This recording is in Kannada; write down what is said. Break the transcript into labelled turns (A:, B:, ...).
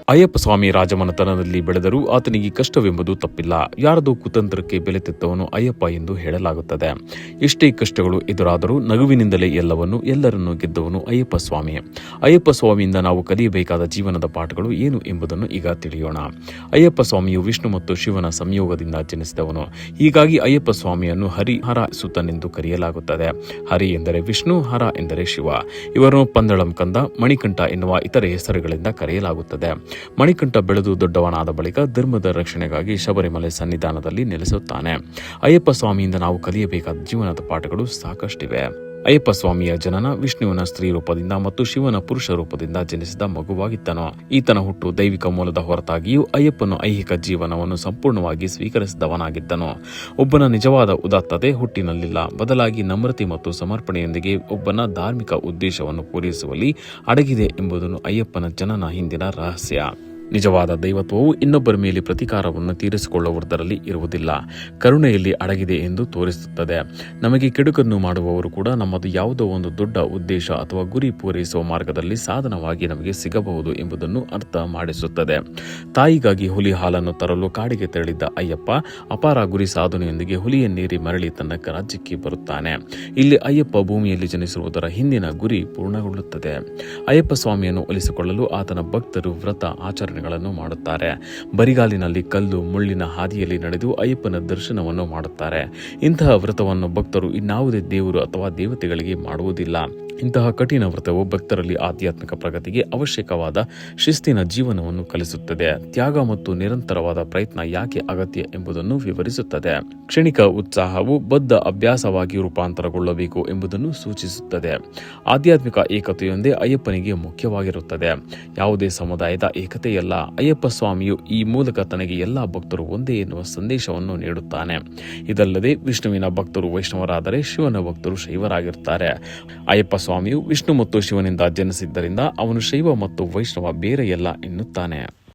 A: ಅಯ್ಯಪ್ಪ ಸ್ವಾಮಿ ರಾಜಮನೆತನದಲ್ಲಿ ಬೆಳೆದರೂ ಆತನಿಗೆ ಕಷ್ಟವೆಂಬುದು ತಪ್ಪಿಲ್ಲ. ಯಾರದೋ ಕುತಂತ್ರಕ್ಕೆ ಬೆಲೆ ತೆತ್ತವನು ಅಯ್ಯಪ್ಪ ಎಂದು ಹೇಳಲಾಗುತ್ತದೆ. ಎಷ್ಟೇ ಕಷ್ಟಗಳು ಎದುರಾದರೂ ನಗುವಿನಿಂದಲೇ ಎಲ್ಲರನ್ನೂ ಗೆದ್ದವನು ಅಯ್ಯಪ್ಪ ಸ್ವಾಮಿ. ಅಯ್ಯಪ್ಪ ಸ್ವಾಮಿಯಿಂದ ನಾವು ಕಲಿಯಬೇಕಾದ ಜೀವನದ ಪಾಠಗಳು ಏನು ಎಂಬುದನ್ನು ಈಗ ತಿಳಿಯೋಣ. ಅಯ್ಯಪ್ಪ ಸ್ವಾಮಿಯು ವಿಷ್ಣು ಮತ್ತು ಶಿವನ ಸಂಯೋಗದಿಂದ ಜನಿಸಿದವನು. ಹೀಗಾಗಿ ಅಯ್ಯಪ್ಪ ಸ್ವಾಮಿಯನ್ನು ಹರ ಸುತನೆಂದು ಕರೆಯಲಾಗುತ್ತದೆ. ಹರಿ ಎಂದರೆ ವಿಷ್ಣು, ಹರ ಎಂದರೆ ಶಿವ. ಇವರನ್ನು ಪಂದಳಂ ಕಂದ, ಮಣಿಕಂಠ ಎನ್ನುವ ಇತರೆ ಹೆಸರುಗಳಿಂದ ಕರೆಯಲಾಗುತ್ತದೆ. ಮಣಿಕಂಠ ಬೆಳೆದು ದೊಡ್ಡವನಾದ ಬಳಿಕ ಧರ್ಮದ ರಕ್ಷಣೆಗಾಗಿ ಶಬರಿಮಲೆ ಸನ್ನಿಧಾನದಲ್ಲಿ ನೆಲೆಸುತ್ತಾನೆ. ಅಯ್ಯಪ್ಪ ಸ್ವಾಮಿಯಿಂದ ನಾವು ಕಲಿಯಬೇಕಾದ ಜೀವನದ ಪಾಠಗಳು ಸಾಕಷ್ಟಿವೆ. ಅಯ್ಯಪ್ಪ ಸ್ವಾಮಿಯ ಜನನ ವಿಷ್ಣುವಿನ ಸ್ತ್ರೀ ರೂಪದಿಂದ ಮತ್ತು ಶಿವನ ಪುರುಷ ರೂಪದಿಂದ ಜನಿಸಿದ ಮಗುವಾಗಿದ್ದನು. ಈತನ ಹುಟ್ಟು ದೈವಿಕ ಮೂಲದ ಹೊರತಾಗಿಯೂ ಅಯ್ಯಪ್ಪನು ಐಹಿಕ ಜೀವನವನ್ನು ಸಂಪೂರ್ಣವಾಗಿ ಸ್ವೀಕರಿಸಿದವನಾಗಿದ್ದನು. ಒಬ್ಬನ ನಿಜವಾದ ಉದಾತ್ತತೆ ಹುಟ್ಟಿನಲ್ಲಿಲ್ಲ, ಬದಲಾಗಿ ನಮ್ರತೆ ಮತ್ತು ಸಮರ್ಪಣೆಯೊಂದಿಗೆ ಒಬ್ಬನ ಧಾರ್ಮಿಕ ಉದ್ದೇಶವನ್ನು ಪೂರೈಸುವಲ್ಲಿ ಅಡಗಿದೆ ಎಂಬುದನ್ನು ಅಯ್ಯಪ್ಪನ ಜನನ ಹಿಂದಿನ ರಹಸ್ಯ. ನಿಜವಾದ ದೈವತ್ವವು ಇನ್ನೊಬ್ಬರ ಮೇಲೆ ಪ್ರತೀಕಾರವನ್ನು ತೀರಿಸಿಕೊಳ್ಳುವುದರಲ್ಲಿ ಇರುವುದಿಲ್ಲ, ಕರುಣೆಯಲ್ಲಿ ಅಡಗಿದೆ ಎಂದು ತೋರಿಸುತ್ತದೆ. ನಮಗೆ ಕೆಡುಕನ್ನು ಮಾಡುವವರು ಕೂಡ ನಮ್ಮದು ಯಾವುದೋ ಒಂದು ದೊಡ್ಡ ಉದ್ದೇಶ ಅಥವಾ ಗುರಿ ಪೂರೈಸುವ ಮಾರ್ಗದಲ್ಲಿ ಸಾಧನವಾಗಿ ನಮಗೆ ಸಿಗಬಹುದು ಎಂಬುದನ್ನು ಅರ್ಥ ಮಾಡಿಸುತ್ತದೆ. ತಾಯಿಗಾಗಿ ಹುಲಿ ಹಾಲನ್ನು ತರಲು ಕಾಡಿಗೆ ತೆರಳಿದ್ದ ಅಯ್ಯಪ್ಪ ಅಪಾರ ಗುರಿ ಸಾಧನೆಯೊಂದಿಗೆ ಹುಲಿಯನ್ನೇರಿ ಮರಳಿ ತನ್ನ ರಾಜ್ಯಕ್ಕೆ ಬರುತ್ತಾನೆ. ಇಲ್ಲಿ ಅಯ್ಯಪ್ಪ ಭೂಮಿಯಲ್ಲಿ ಜನಿಸಿರುವುದರ ಹಿಂದಿನ ಗುರಿ ಪೂರ್ಣಗೊಳ್ಳುತ್ತದೆ. ಅಯ್ಯಪ್ಪ ಸ್ವಾಮಿಯನ್ನು ಒಲಿಸಿಕೊಳ್ಳಲು ಆತನ ಭಕ್ತರು ವ್ರತ ಆಚರಣೆ ಮಾಡುತ್ತಾರೆ. ಬರಿಗಾಲಿನಲ್ಲಿ ಕಲ್ಲು ಮುಳ್ಳಿನ ಹಾದಿಯಲ್ಲಿ ನಡೆದು ಅಯ್ಯಪ್ಪನ ದರ್ಶನವನ್ನು ಮಾಡುತ್ತಾರೆ. ಇಂತಹ ವ್ರತವನ್ನು ಭಕ್ತರು ಇನ್ನಾವುದೇ ದೇವರು ಅಥವಾ ದೇವತೆಗಳಿಗೆ ಮಾಡುವುದಿಲ್ಲ. ಇಂತಹ ಕಠಿಣ ವ್ರತವು ಭಕ್ತರಲ್ಲಿ ಆಧ್ಯಾತ್ಮಿಕ ಪ್ರಗತಿಗೆ ಅವಶ್ಯಕವಾದ ಶಿಸ್ತಿನ ಜೀವನವನ್ನು ಕಲಿಸುತ್ತದೆ. ತ್ಯಾಗ ಮತ್ತು ನಿರಂತರವಾದ ಪ್ರಯತ್ನ ಯಾಕೆ ಅಗತ್ಯ ಎಂಬುದನ್ನು ವಿವರಿಸುತ್ತದೆ. ಕ್ಷಣಿಕ ಉತ್ಸಾಹವು ಬದ್ಧ ಅಭ್ಯಾಸವಾಗಿ ರೂಪಾಂತರಗೊಳ್ಳಬೇಕು ಎಂಬುದನ್ನು ಸೂಚಿಸುತ್ತದೆ. ಆಧ್ಯಾತ್ಮಿಕ ಏಕತೆಯೊಂದೇ ಅಯ್ಯಪ್ಪನಿಗೆ ಮುಖ್ಯವಾಗಿರುತ್ತದೆ, ಯಾವುದೇ ಸಮುದಾಯದ ಏಕತೆಯಲ್ಲ. ಅಯ್ಯಪ್ಪ ಸ್ವಾಮಿಯು ಈ ಮೂಲಕ ತನಗೆ ಎಲ್ಲಾ ಭಕ್ತರು ಒಂದೇ ಎನ್ನುವ ಸಂದೇಶವನ್ನು ನೀಡುತ್ತಾನೆ. ಇದಲ್ಲದೆ ವಿಷ್ಣುವಿನ ಭಕ್ತರು ವೈಷ್ಣವರಾದರೆ ಶಿವನ ಭಕ್ತರು ಶೈವರಾಗಿರುತ್ತಾರೆ. ಅಯ್ಯಪ್ಪ ಸ್ವಾಮಿಯು ವಿಷ್ಣು ಮತ್ತು ಶಿವನಿಂದ ಜನಿಸಿದ್ದರಿಂದ ಅವನು ಶೈವ ಮತ್ತು ವೈಷ್ಣವ ಬೇರೆಯಲ್ಲ ಎನ್ನುತ್ತಾನೆ.